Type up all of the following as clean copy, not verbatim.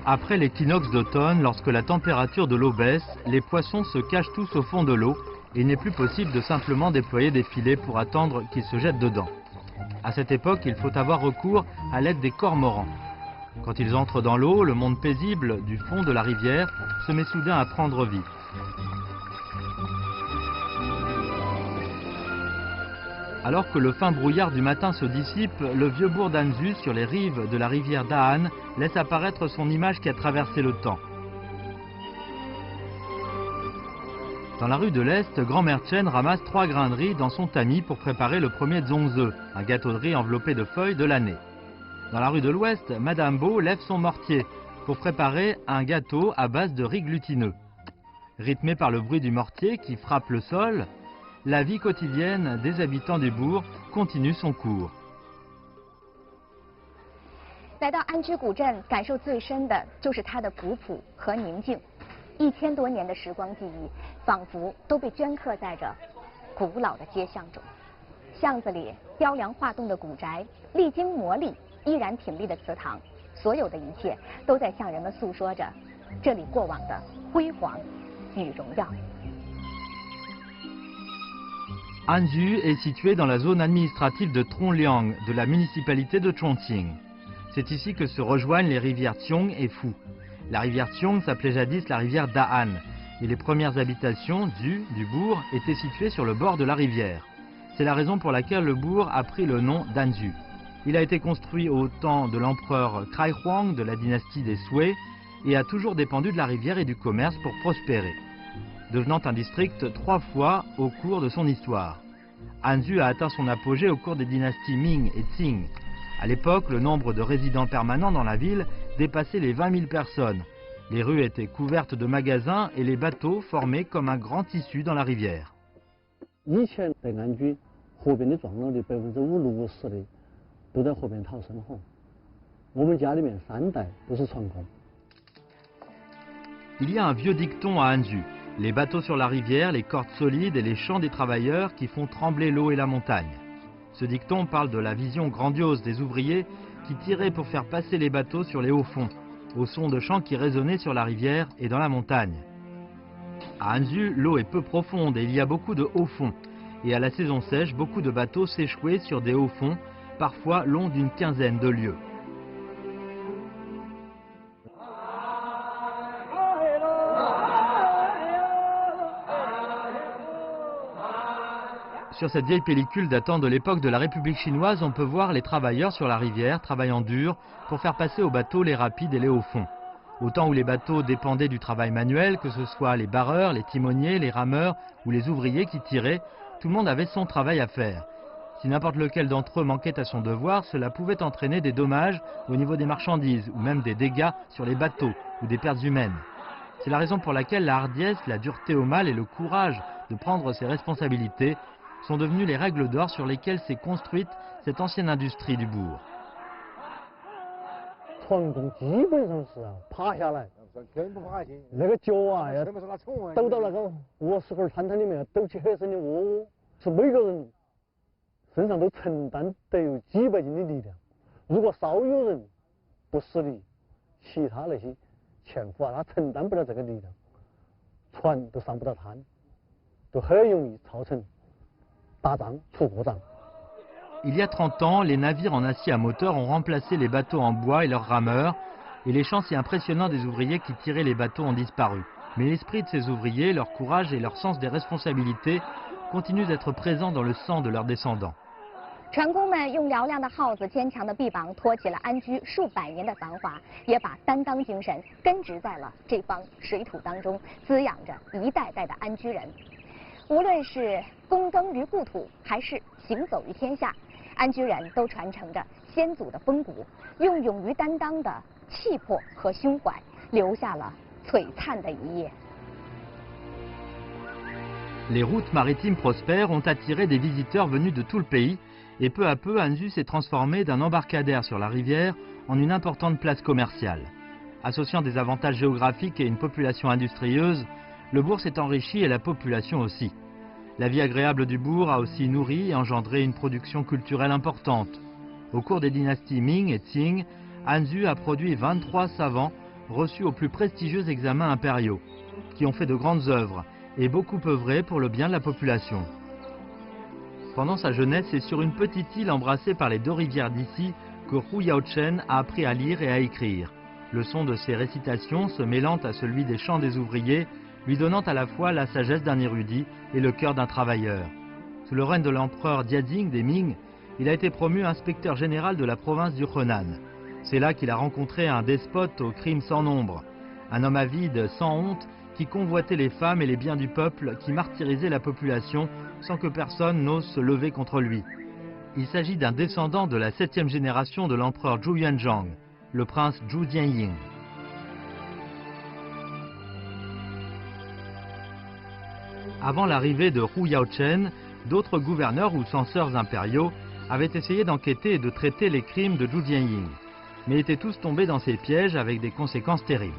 Après l'équinoxe d'automne, lorsque la température de l'eau baisse, les poissons se cachent tous au fond de l'eau et il n'est plus possible de simplement déployer des filets pour attendre qu'ils se jettent dedans. À cette époque, il faut avoir recours à l'aide des cormorans. Quand ils entrent dans l'eau, le monde paisible du fond de la rivière se met soudain à prendre vie. Alors que le fin brouillard du matin se dissipe, le vieux bourg d'Anzu, sur les rives de la rivière Da'an, laisse apparaître son image qui a traversé le temps. Dans la rue de l'Est, grand-mère Chen ramasse 3 grains de riz dans son tamis pour préparer le premier zongzi, un gâteau de riz enveloppé de feuilles de l'année. Dans la rue de l'Ouest, Madame Beau lève son mortier pour préparer un gâteau à base de riz glutineux. Rythmé par le bruit du mortier qui frappe le sol, la vie quotidienne des habitants du bourg continue son cours. 来到安居古镇，感受最深的就是它的古朴和宁静。1000多年的时光记忆，仿佛都被镌刻在这古老的街巷中。巷子里雕梁画栋的古宅，历经磨砺依然挺立的祠堂，所有的一切都在向人们诉说着这里过往的辉煌与荣耀。 Anzu est situé dans la zone administrative de Trongliang de la municipalité de Chongqing. C'est ici que se rejoignent les rivières Tiong et Fu. La rivière Tiong s'appelait jadis la rivière Da'an et les premières habitations du bourg étaient situées sur le bord de la rivière. C'est la raison pour laquelle le bourg a pris le nom d'Anzu. Il a été construit au temps de l'empereur Krai Huang de la dynastie des Sui et a toujours dépendu de la rivière et du commerce pour prospérer, devenant un district 3 fois au cours de son histoire. Anzu a atteint son apogée au cours des dynasties Ming et Qing. À l'époque, le nombre de résidents permanents dans la ville dépassait les 20 000 personnes. Les rues étaient couvertes de magasins et les bateaux formaient comme un grand tissu dans la rivière. Il y a un vieux dicton à Anzu. Les bateaux sur la rivière, les cordes solides et les chants des travailleurs qui font trembler l'eau et la montagne. Ce dicton parle de la vision grandiose des ouvriers qui tiraient pour faire passer les bateaux sur les hauts fonds, au son de chants qui résonnaient sur la rivière et dans la montagne. À Anzu, l'eau est peu profonde et il y a beaucoup de hauts fonds. Et à la saison sèche, beaucoup de bateaux s'échouaient sur des hauts fonds, parfois longs d'une quinzaine de lieues. Sur cette vieille pellicule datant de l'époque de la République chinoise, on peut voir les travailleurs sur la rivière travaillant dur pour faire passer aux bateaux les rapides et les hauts fonds. Au temps où les bateaux dépendaient du travail manuel, que ce soit les barreurs, les timoniers, les rameurs ou les ouvriers qui tiraient, tout le monde avait son travail à faire. Si n'importe lequel d'entre eux manquait à son devoir, cela pouvait entraîner des dommages au niveau des marchandises ou même des dégâts sur les bateaux ou des pertes humaines. C'est la raison pour laquelle la hardiesse, la dureté au mal et le courage de prendre ses responsabilités sont devenues les règles d'or sur lesquelles s'est construite cette ancienne industrie du bourg. Il y a 30 ans, les navires en acier à moteur ont remplacé les bateaux en bois et leurs rameurs, et les chants si impressionnants des ouvriers qui tiraient les bateaux ont disparu. Mais l'esprit de ces ouvriers, leur courage et leur sens des responsabilités continuent d'être présents dans le sang de leurs descendants. 船工们用嘹亮的号子、坚强的臂膀托起了安居数百年的繁华，也把担当精神根植在了这方水土当中，滋养着一代代的安居人。无论是躬耕于故土，还是行走于天下，安居人都传承着先祖的风骨，用勇于担当的气魄和胸怀，留下了璀璨的一页。 Les routes maritimes prospères ont attiré des visiteurs venus de tout le pays et peu à peu, Anzu s'est transformé d'un embarcadère sur la rivière en une importante place commerciale. Associant des avantages géographiques et une population industrieuse, le bourg s'est enrichi et la population aussi. La vie agréable du bourg a aussi nourri et engendré une production culturelle importante. Au cours des dynasties Ming et Qing, Anzu a produit 23 savants reçus aux plus prestigieux examens impériaux, qui ont fait de grandes œuvres et beaucoup œuvré pour le bien de la population. Pendant sa jeunesse, c'est sur une petite île embrassée par les deux rivières d'ici que Hu Yaochen a appris à lire et à écrire. Le son de ses récitations se mêlant à celui des chants des ouvriers, lui donnant à la fois la sagesse d'un érudit et le cœur d'un travailleur. Sous le règne de l'empereur Diazing des Ming, il a été promu inspecteur général de la province du Henan. C'est là qu'il a rencontré un despote aux crimes sans nombre, un homme avide, sans honte, qui convoitait les femmes et les biens du peuple, qui martyrisait la population sans que personne n'ose se lever contre lui. Il s'agit d'un descendant de la 7e génération de l'empereur Zhu Yuanzhang, le prince Zhu Jianying. Avant l'arrivée de Hu Yaochen, d'autres gouverneurs ou censeurs impériaux avaient essayé d'enquêter et de traiter les crimes de Zhu Jianying, mais étaient tous tombés dans ces pièges avec des conséquences terribles.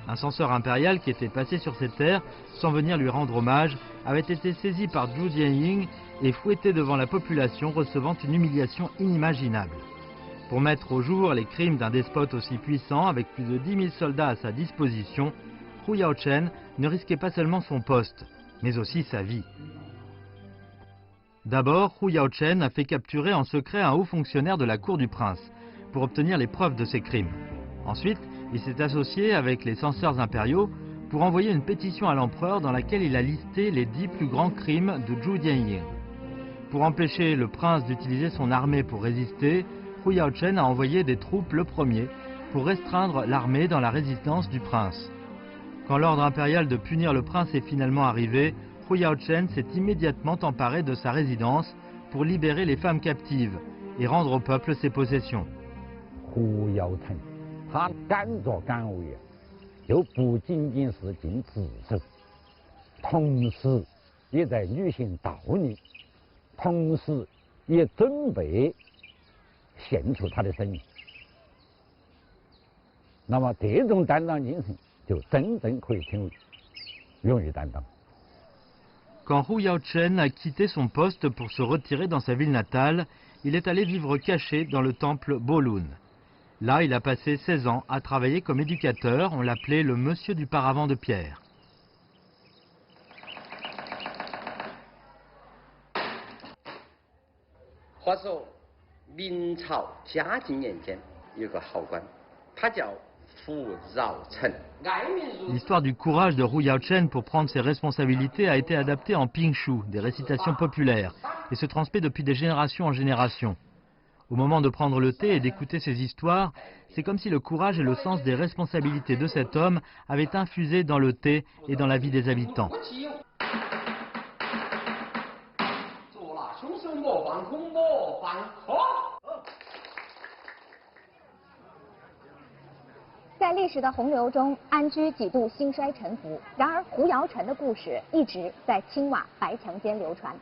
Un censeur impérial qui était passé sur ces terres sans venir lui rendre hommage avait été saisi par Zhu Jianying et fouetté devant la population, recevant une humiliation inimaginable. Pour mettre au jour les crimes d'un despote aussi puissant, avec plus de 10 000 soldats à sa disposition, Hu Yaochen ne risquait pas seulement son poste, mais aussi sa vie. D'abord, Hu Yaochen a fait capturer en secret un haut fonctionnaire de la cour du prince, pour obtenir les preuves de ses crimes. Ensuite, il s'est associé avec les censeurs impériaux pour envoyer une pétition à l'empereur dans laquelle il a listé les 10 plus grands crimes de Zhu Jianying. Pour empêcher le prince d'utiliser son armée pour résister, Hu Yaochen a envoyé des troupes le premier pour restreindre l'armée dans la résistance du prince. Quand l'ordre impérial de punir le prince est finalement arrivé, Hu Yaochen s'est immédiatement emparé de sa résidence pour libérer les femmes captives et rendre au peuple ses possessions. Hu Yaochen 他敢作敢为，就不仅仅是尽职守，同时也在履行道理，同时也准备献出他的生命。那么这种担当精神，就真正可以称为勇于担当。 Quand Hu Yaochen a quitté son poste pour se retirer dans sa ville natale, il est allé vivre caché dans le temple Bolun. Là, il a passé 16 ans à travailler comme éducateur. On l'appelait le monsieur du paravent de pierre. L'histoire du courage de Hu Yaochen pour prendre ses responsabilités a été adaptée en Pingshu, des récitations populaires, et se transmet depuis des générations en générations. Au moment de prendre le thé et d'écouter ces histoires, c'est comme si le courage et le sens des responsabilités de cet homme avaient infusé dans le thé et dans la vie des habitants. 在历史的洪流中，安居几度兴衰沉浮。然而，胡瑶臣的故事一直在青瓦白墙间流传。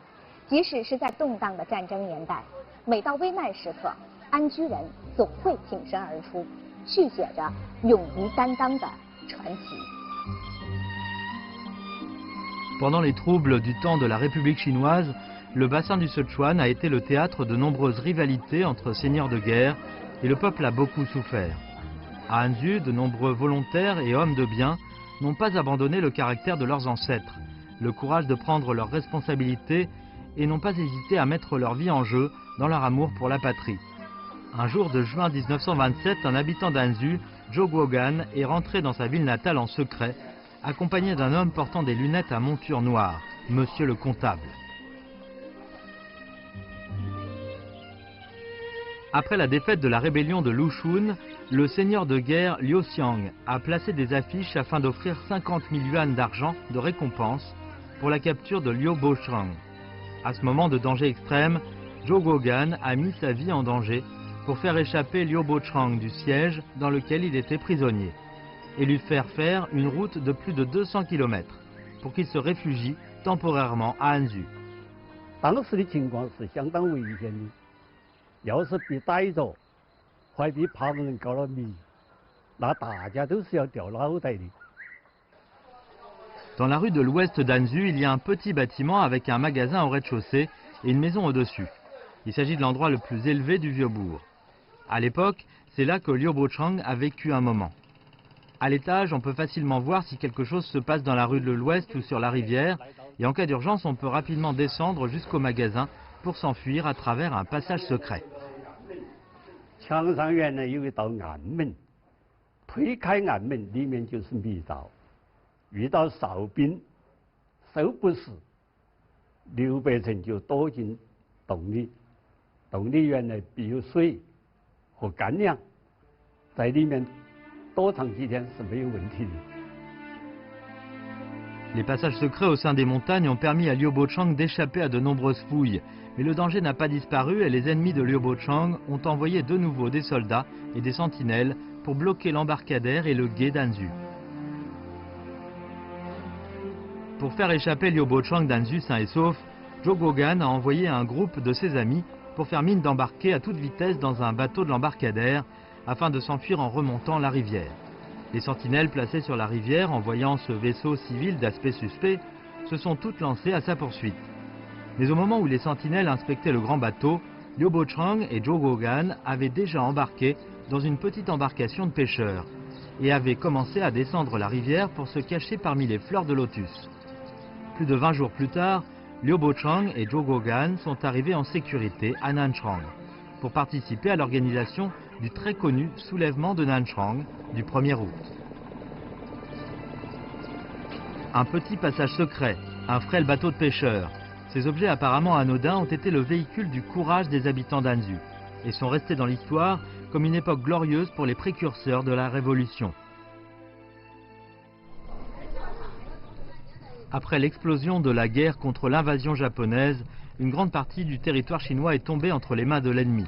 即使是在动荡的战争年代，每到危难时刻，安居人总会挺身而出，续写着勇于担当的传奇。 Pendant les troubles du temps de la République chinoise, le bassin du Sichuan a été le théâtre de nombreuses rivalités entre seigneurs de guerre et le peuple a beaucoup souffert. À Anzu, de nombreux volontaires et hommes de bien n'ont pas abandonné le caractère de leurs ancêtres, le courage de prendre leurs responsabilités et n'ont pas hésité à mettre leur vie en jeu dans leur amour pour la patrie. Un jour de juin 1927, un habitant d'Anzu, Zhou Guogan, est rentré dans sa ville natale en secret, accompagné d'un homme portant des lunettes à monture noire, Monsieur le comptable. Après la défaite de la rébellion de Lushun, le seigneur de guerre Liu Xiang a placé des affiches afin d'offrir 50 000 yuan d'argent de récompense pour la capture de Liu Bochang. À ce moment de danger extrême, Zhou Guogan a mis sa vie en danger pour faire échapper Liu Bochang du siège dans lequel il était prisonnier et lui faire une route de plus de 200 km pour qu'il se réfugie temporairement à Anzu. 当时的情况是相当危险的，要是被逮着，或被旁人告了密，那大家都是要掉脑袋的。 Dans la rue de l'ouest d'Anzu, il y a un petit bâtiment avec un magasin au rez-de-chaussée et une maison au-dessus. Il s'agit de l'endroit le plus élevé du Vieux-Bourg. À l'époque, c'est là que Liu Bochang a vécu un moment. À l'étage, on peut facilement voir si quelque chose se passe dans la rue de l'Ouest ou sur la rivière. Et en cas d'urgence, on peut rapidement descendre jusqu'au magasin pour s'enfuir à travers un passage secret. 墙上原来有一道暗门，推开暗门，里面就是密道。遇到哨兵，手不时，刘伯承就躲进洞里。洞里原来必有水和干粮，在里面多长几天是没有问题的。 Les passages secrets au sein des montagnes ont permis à Liu Bochang d'échapper à de nombreuses fouilles. Mais le danger n'a pas disparu et les ennemis de Liu Bochang ont envoyé de nouveau des soldats et des sentinelles pour bloquer l'embarcadère et le gué d'Anzu. Pour faire échapper Liu Bochang d'Anzu sain et sauf, Zhou Guogan a envoyé un groupe de ses amis pour faire mine d'embarquer à toute vitesse dans un bateau de l'embarcadère afin de s'enfuir en remontant la rivière. Les sentinelles placées sur la rivière en voyant ce vaisseau civil d'aspect suspect se sont toutes lancées à sa poursuite. Mais au moment où les sentinelles inspectaient le grand bateau, Liu Bochang et Zhou Guogan avaient déjà embarqué dans une petite embarcation de pêcheurs et avaient commencé à descendre la rivière pour se cacher parmi les fleurs de lotus. Plus de 20 jours plus tard, Liu Bochang et Zhou Guogan sont arrivés en sécurité à Nanchang pour participer à l'organisation du très connu soulèvement de Nanchang du 1er août. Un petit passage secret, un frêle bateau de pêcheurs. Ces objets apparemment anodins ont été le véhicule du courage des habitants d'Anzu et sont restés dans l'histoire comme une époque glorieuse pour les précurseurs de la Révolution. Après l'explosion de la guerre contre l'invasion japonaise, une grande partie du territoire chinois est tombée entre les mains de l'ennemi.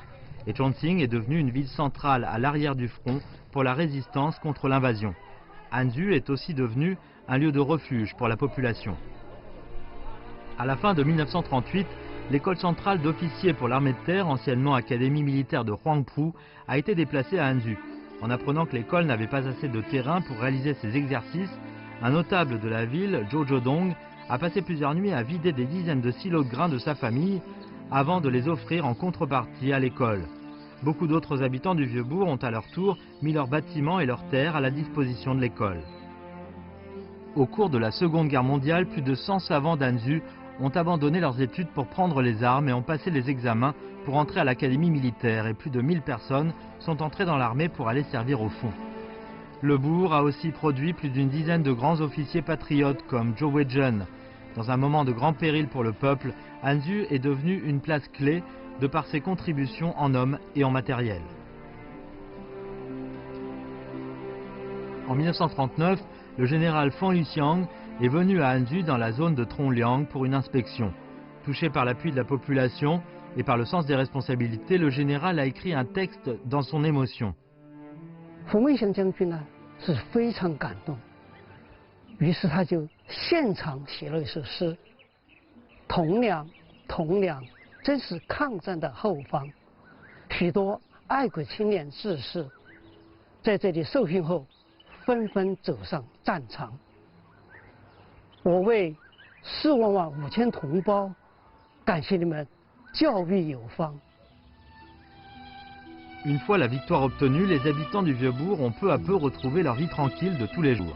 Et Chongqing est devenue une ville centrale à l'arrière du front pour la résistance contre l'invasion. Anzu est aussi devenu un lieu de refuge pour la population. À la fin de 1938, l'école centrale d'officiers pour l'armée de terre, anciennement Académie militaire de Huangpu, a été déplacée à Anzu. En apprenant que l'école n'avait pas assez de terrain pour réaliser ses exercices, un notable de la ville, Zhou Zhodong, a passé plusieurs nuits à vider des dizaines de silos de grains de sa famille avant de les offrir en contrepartie à l'école. Beaucoup d'autres habitants du Vieux-Bourg ont à leur tour mis leurs bâtiments et leurs terres à la disposition de l'école. Au cours de la Seconde Guerre mondiale, plus de 100 savants d'Anzu ont abandonné leurs études pour prendre les armes et ont passé les examens pour entrer à l'académie militaire et plus de 1000 personnes sont entrées dans l'armée pour aller servir au front. Le bourg a aussi produit plus d'une dizaine de grands officiers patriotes comme Zhou Weizhen. Dans un moment de grand péril pour le peuple, Anzu est devenue une place clé de par ses contributions en hommes et en matériel. En 1939, le général Feng Yuxiang est venu à Anzu dans la zone de Trongliang pour une inspection. Touché par l'appui de la population et par le sens des responsabilités, le général a écrit un texte dans son émotion. 冯卫祥将军呢是非常感动，于是他就现场写了一首诗：铜梁，铜梁，真是抗战的后方。许多爱国青年志士在这里受训后，纷纷走上战场。我为4万5千同胞感谢你们教育有方。 Une fois la victoire obtenue, les habitants du Vieux-Bourg ont peu à peu retrouvé leur vie tranquille de tous les jours.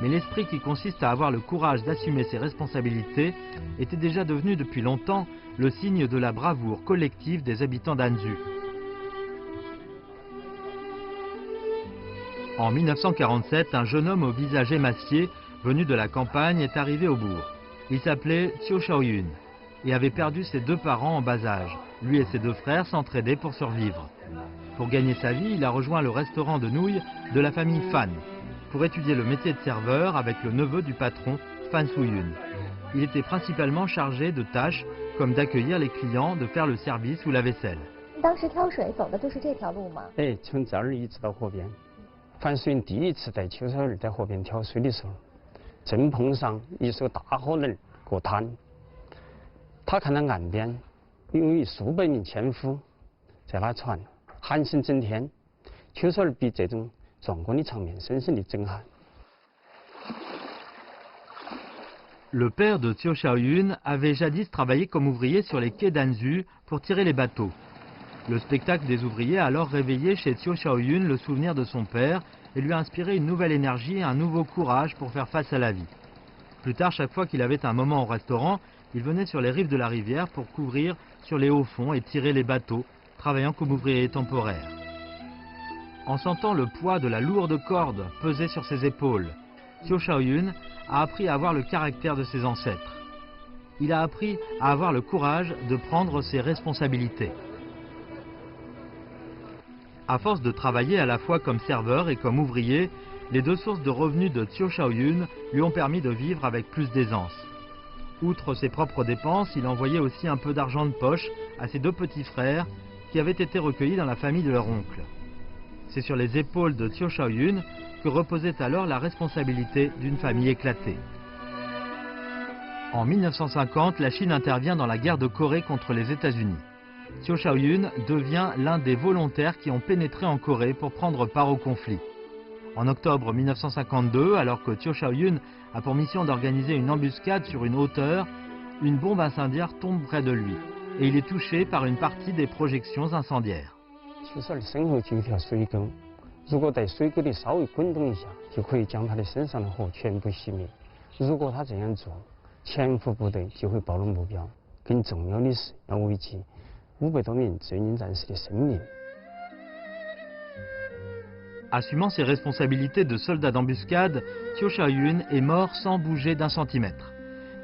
Mais l'esprit qui consiste à avoir le courage d'assumer ses responsabilités était déjà devenu depuis longtemps le signe de la bravoure collective des habitants d'Anzu. En 1947, un jeune homme au visage émacié, venu de la campagne, est arrivé au bourg. Il s'appelait Qiu Shaoyun et avait perdu ses 2 parents en bas âge. Lui et ses 2 frères s'entraidaient pour survivre. Pour gagner sa vie, il a rejoint le restaurant de nouilles de la famille Fan pour étudier le métier de serveur avec le neveu du patron, Fan Suyun. Il était principalement chargé de tâches comme d'accueillir les clients, de faire le service ou la vaisselle. 当时挑水走的就是这条路吗？哎，从这儿一直到河边。范水第一次带邱少儿在河边挑水的时候，正碰上一艘大货轮过滩。他看到岸边有数百名纤夫在拉船。 喊声震天，邱少儿比这种壮观的场面深深地震撼。 Le père de Qiu Shaoyun avait jadis travaillé comme ouvrier sur les quais d'Anzu pour tirer les bateaux. Le spectacle des ouvriers a alors réveillé chez Xiu Shaoyun le souvenir de son père et lui a inspiré une nouvelle énergie et un nouveau courage pour faire face à la vie. Plus tard, chaque fois qu'il avait un moment au restaurant, il venait sur les rives de la rivière pour couvrir sur les hauts fonds et tirer les bateaux, travaillant comme ouvrier temporaire. En sentant le poids de la lourde corde peser sur ses épaules, Xiu Shaoyun a appris à avoir le caractère de ses ancêtres. Il a appris à avoir le courage de prendre ses responsabilités. À force de travailler à la fois comme serveur et comme ouvrier, les deux sources de revenus de Xiu Shaoyun lui ont permis de vivre avec plus d'aisance. Outre ses propres dépenses, il envoyait aussi un peu d'argent de poche à ses deux petits frères qui avaient été recueillis dans la famille de leur oncle. C'est sur les épaules de Xiu Shaoyun que reposait alors la responsabilité d'une famille éclatée. En 1950, la Chine intervient dans la guerre de Corée contre les États-Unis. Xiu Shaoyun devient l'un des volontaires qui ont pénétré en Corée pour prendre part au conflit. En octobre 1952, alors que Xiu Shaoyun a pour mission d'organiser une embuscade sur une hauteur, une bombe incendiaire tombe près de lui et il est touché par une partie des projections incendiaires. 其实身后就有一条水沟，如果在水沟里稍微滚动一下，就可以将他的身上的火全部熄灭。如果他这样做，潜伏部队就会暴露目标。更重要的是要危及500多名志愿战士的生命。 Assumant ses responsabilités de soldat d'embuscade, Xiu Shaoyun est mort sans bouger d'un centimètre.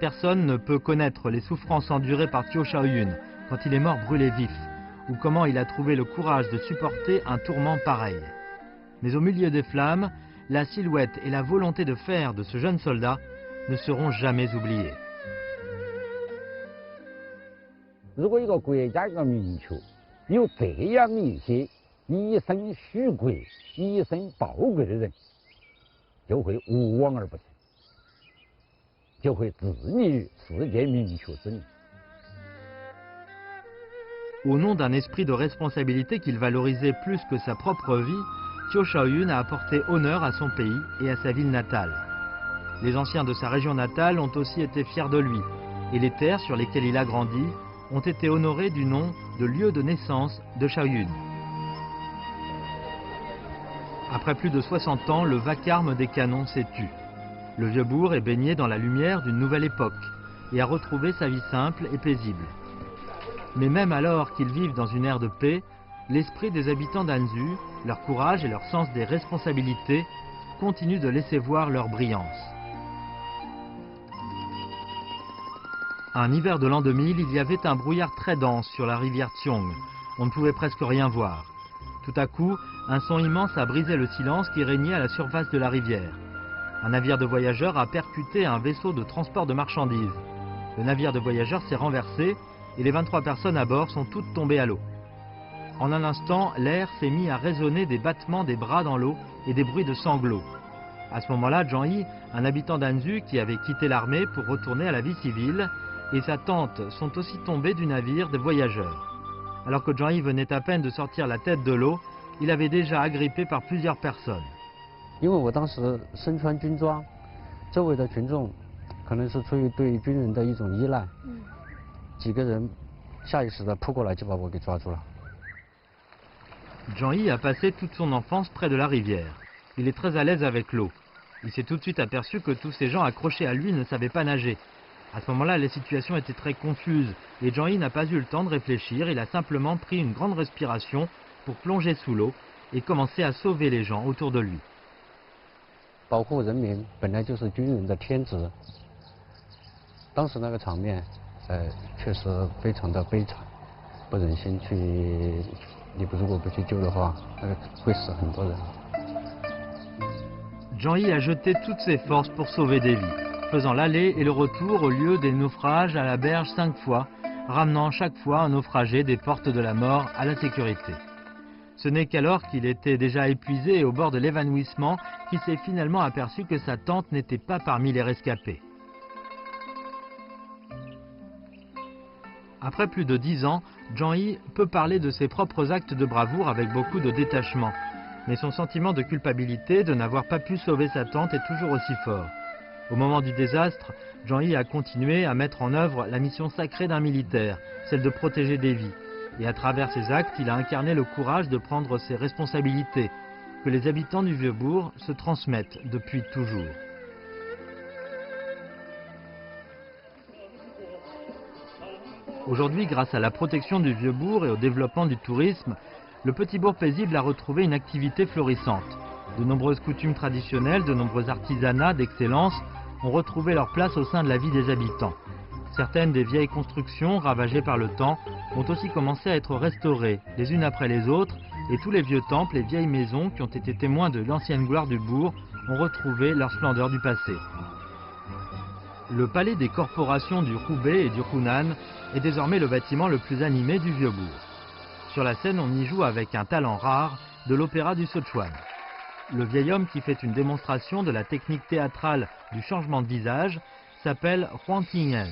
Personne ne peut connaître les souffrances endurées par Xiu Shaoyun quand il est mort brûlé vif, ou comment il a trouvé le courage de supporter un tourment pareil. Mais au milieu des flammes, la silhouette et la volonté de faire de ce jeune soldat ne seront jamais oubliées. 如果一个国家一个民族有这样的一些以身许国、以身报国的人，就会无往而不胜，就会致力于世界民族之名。 Au nom d'un esprit de responsabilité qu'il valorisait plus que sa propre vie, Xiu Shaoyun a apporté honneur à son pays et à sa ville natale. Les anciens de sa région natale ont aussi été fiers de lui, et les terres sur lesquelles il a grandi ont été honorées du nom de lieu de naissance de Shaoyun. Après plus de 60 ans, le vacarme des canons s'est tu. Le vieux bourg est baigné dans la lumière d'une nouvelle époque et a retrouvé sa vie simple et paisible. Mais même alors qu'ils vivent dans une ère de paix, l'esprit des habitants d'Anzhu, leur courage et leur sens des responsabilités continuent de laisser voir leur brillance. Un hiver de l'an 2000, il y avait un brouillard très dense sur la rivière Xiong. On ne pouvait presque rien voir. Tout à coup, un son immense a brisé le silence qui régnait à la surface de la rivière. Un navire de voyageurs a percuté un vaisseau de transport de marchandises. Le navire de voyageurs s'est renversé et les 23 personnes à bord sont toutes tombées à l'eau. En un instant, l'air s'est mis à résonner des battements des bras dans l'eau et des bruits de sanglots. À ce moment-là, Zhang Yi, un habitant d'Anzhu qui avait quitté l'armée pour retourner à la vie civile, et sa tante sont aussi tombés du navire de voyageurs. Alors que Zhang Yi venait à peine de sortir la tête de l'eau, il avait déjà agrippé par plusieurs personnes. 因为我当时身穿军装，周围的群众可能是出于对军人的一种依赖，几个人下意识地扑过来就把我给抓住了。 Zhang Yi a passé toute son enfance près de la rivière. Il est très à l'aise avec l'eau. Il s'est tout de suite aperçu que tous ces gens accrochés à lui ne savaient pas nager. À ce moment-là, la situation était très confuse et Zhang Yi n'a pas eu le temps de réfléchir. Il a simplement pris une grande respiration pour plonger sous l'eau et commencer à sauver les gens autour de lui. 保护人民本来就是军人的天职。当时那个场面，确实非常的悲惨，不忍心去。如果不去救的话，那个会死很多人。Zhang Yi a jeté toutes ses forces pour sauver des vies, faisant l'aller et le retour au lieu des naufrages à la berge 5 fois, ramenant chaque fois un naufragé des portes de la mort à la sécurité. Ce n'est qu'alors qu'il était déjà épuisé et au bord de l'évanouissement qu'il s'est finalement aperçu que sa tante n'était pas parmi les rescapés. Après plus de 10 ans, Zhang Yi peut parler de ses propres actes de bravoure avec beaucoup de détachement. Mais son sentiment de culpabilité de n'avoir pas pu sauver sa tante est toujours aussi fort. Au moment du désastre, Zhang Yi a continué à mettre en œuvre la mission sacrée d'un militaire, celle de protéger des vies. Et à travers ses actes, il a incarné le courage de prendre ses responsabilités, que les habitants du Vieux-Bourg se transmettent depuis toujours. Aujourd'hui, grâce à la protection du Vieux-Bourg et au développement du tourisme, le petit bourg paisible a retrouvé une activité florissante. De nombreuses coutumes traditionnelles, de nombreux artisanats d'excellence ont retrouvé leur place au sein de la vie des habitants. Certaines des vieilles constructions ravagées par le temps ont aussi commencé à être restaurées, les unes après les autres, et tous les vieux temples et vieilles maisons qui ont été témoins de l'ancienne gloire du bourg ont retrouvé leur splendeur du passé. Le palais des corporations du Roubaix et du Hunan est désormais le bâtiment le plus animé du Vieux-Bourg. Sur la scène, on y joue avec un talent rare de l'opéra du Sichuan. Le vieil homme qui fait une démonstration de la technique théâtrale du changement de visage s'appelle Huang Tingyan.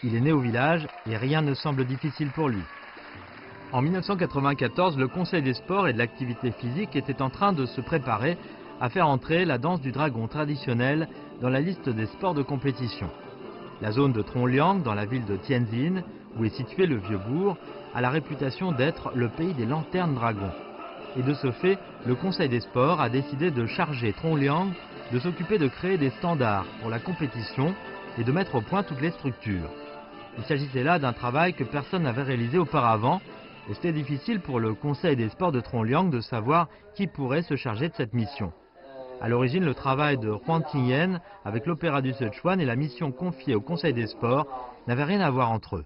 Il est né au village et rien ne semble difficile pour lui. En 1994, le Conseil des sports et de l'activité physique était en train de se préparer à faire entrer la danse du dragon traditionnelle dans la liste des sports de compétition. La zone de Trongliang, dans la ville de Tianjin, où est situé le Vieux-Bourg, a la réputation d'être le pays des lanternes dragons. Et de ce fait, le Conseil des sports a décidé de charger Trongliang de s'occuper de créer des standards pour la compétition et de mettre au point toutes les structures. Il s'agissait là d'un travail que personne n'avait réalisé auparavant, et c'était difficile pour le Conseil des sports de Trongliang de savoir qui pourrait se charger de cette mission. À l'origine, le travail de Huang Tingyan avec l'opéra du Sichuan et la mission confiée au Conseil des sports n'avaient rien à voir entre eux.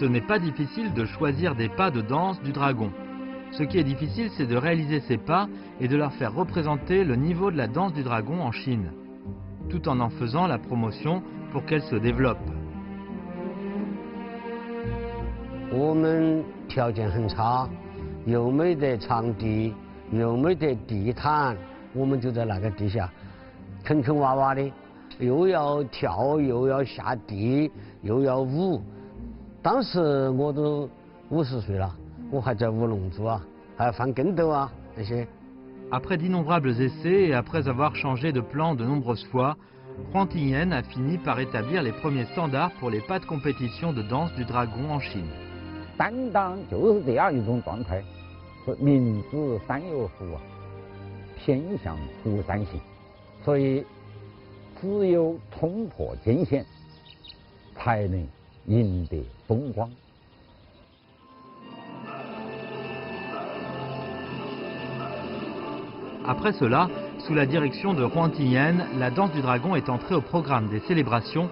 Ce n'est pas difficile de choisir des pas de danse du dragon. Ce qui est difficile, c'est de réaliser ces pas et de leur faire représenter le niveau de la danse du dragon en Chine, tout en faisant la promotion pour qu'elle se développe. Après d'innombrables essais et après avoir changé de plan de nombreuses fois, Huang Tingyan a fini par établir les premiers standards pour les pas de compétition de danse du dragon en Chine. Après cela, sous la direction de Huang Tingyan, la danse du dragon est entrée au programme des célébrations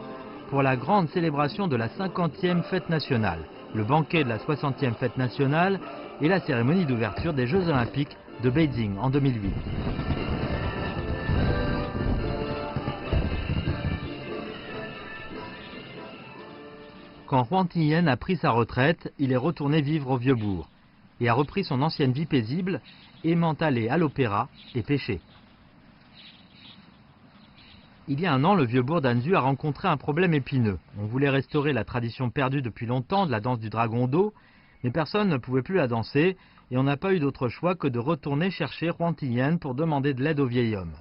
pour la grande célébration de la 50e fête nationale, le banquet de la 60e fête nationale et la cérémonie d'ouverture des Jeux olympiques de Beijing en 2008. Quand Huang Tingyan a pris sa retraite, il est retourné vivre au Vieux-Bourg et a repris son ancienne vie paisible, aimant aller à l'opéra et pêcher. Il y a un an, le Vieux-Bourg d'Anzu a rencontré un problème épineux. On voulait restaurer la tradition perdue depuis longtemps de la danse du dragon d'eau, mais personne ne pouvait plus la danser et on n'a pas eu d'autre choix que de retourner chercher Huang Tingyan pour demander de l'aide au vieil homme.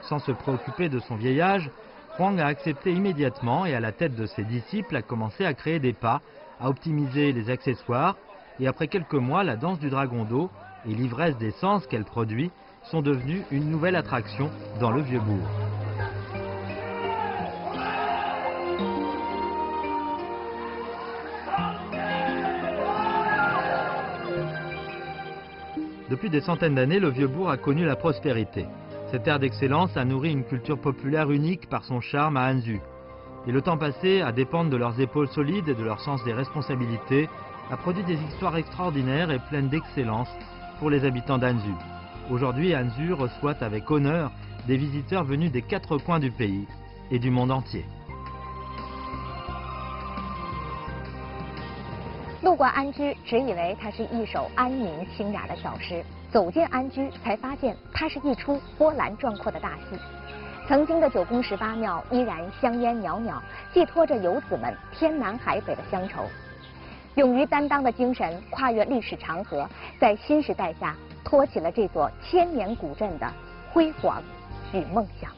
Sans se préoccuper de son vieil âge, Huang a accepté immédiatement et à la tête de ses disciples a commencé à créer des pas, à optimiser les accessoires et après quelques mois, la danse du dragon d'eau et l'ivresse des sens qu'elle produit sont devenues une nouvelle attraction dans le Vieux-Bourg. Depuis des centaines d'années, le Vieux-Bourg a connu la prospérité. Cette ère d'excellence a nourri une culture populaire unique par son charme à Anzu. Et le temps passé, à dépendre de leurs épaules solides et de leur sens des responsabilités, a produit des histoires extraordinaires et pleines d'excellence pour les habitants d'Anzu. Aujourd'hui, Anzu reçoit avec honneur des visiteurs venus des 4 coins du pays et du monde entier. 路过安居，只以为它是一首安宁清雅的小诗，走进安居，才发现它是一出波澜壮阔的大戏。曾经的9宫18庙依然香烟袅袅，寄托着游子们天南海北的乡愁。勇于担当的精神，跨越历史长河，在新时代下托起了这座千年古镇的辉煌与梦想。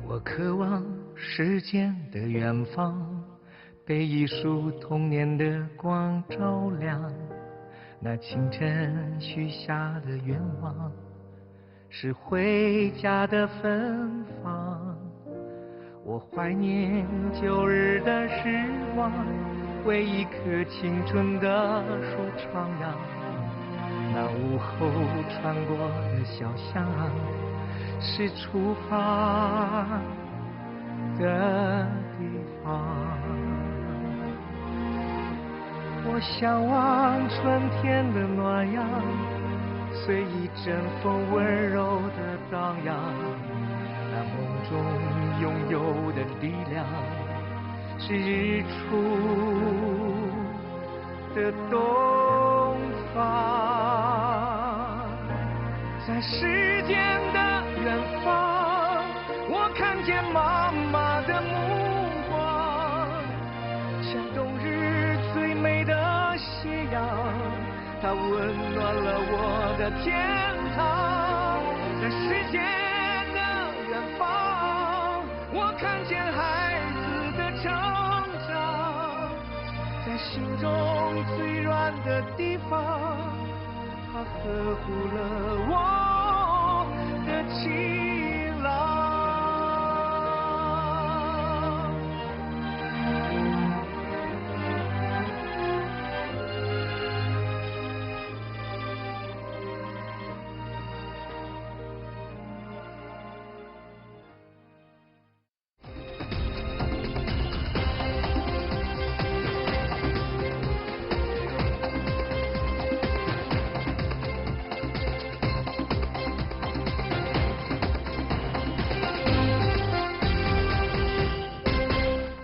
我渴望时间的远方，被一束童年的光照亮。那清晨许下的愿望，是回家的芬芳。我怀念旧日的时光，为一棵青春的树徜徉。那午后穿过的小巷，是出发的地方。我向往春天的暖阳，随一阵风温柔的荡漾。那梦中拥有的力量，是日出的东方。在时间的远方，我看见妈妈的目光，像冬日最美的斜阳，它温暖了我的天堂。在时间的远方，我看见孩子的成长，在心中最软的地方，它呵护了我的情。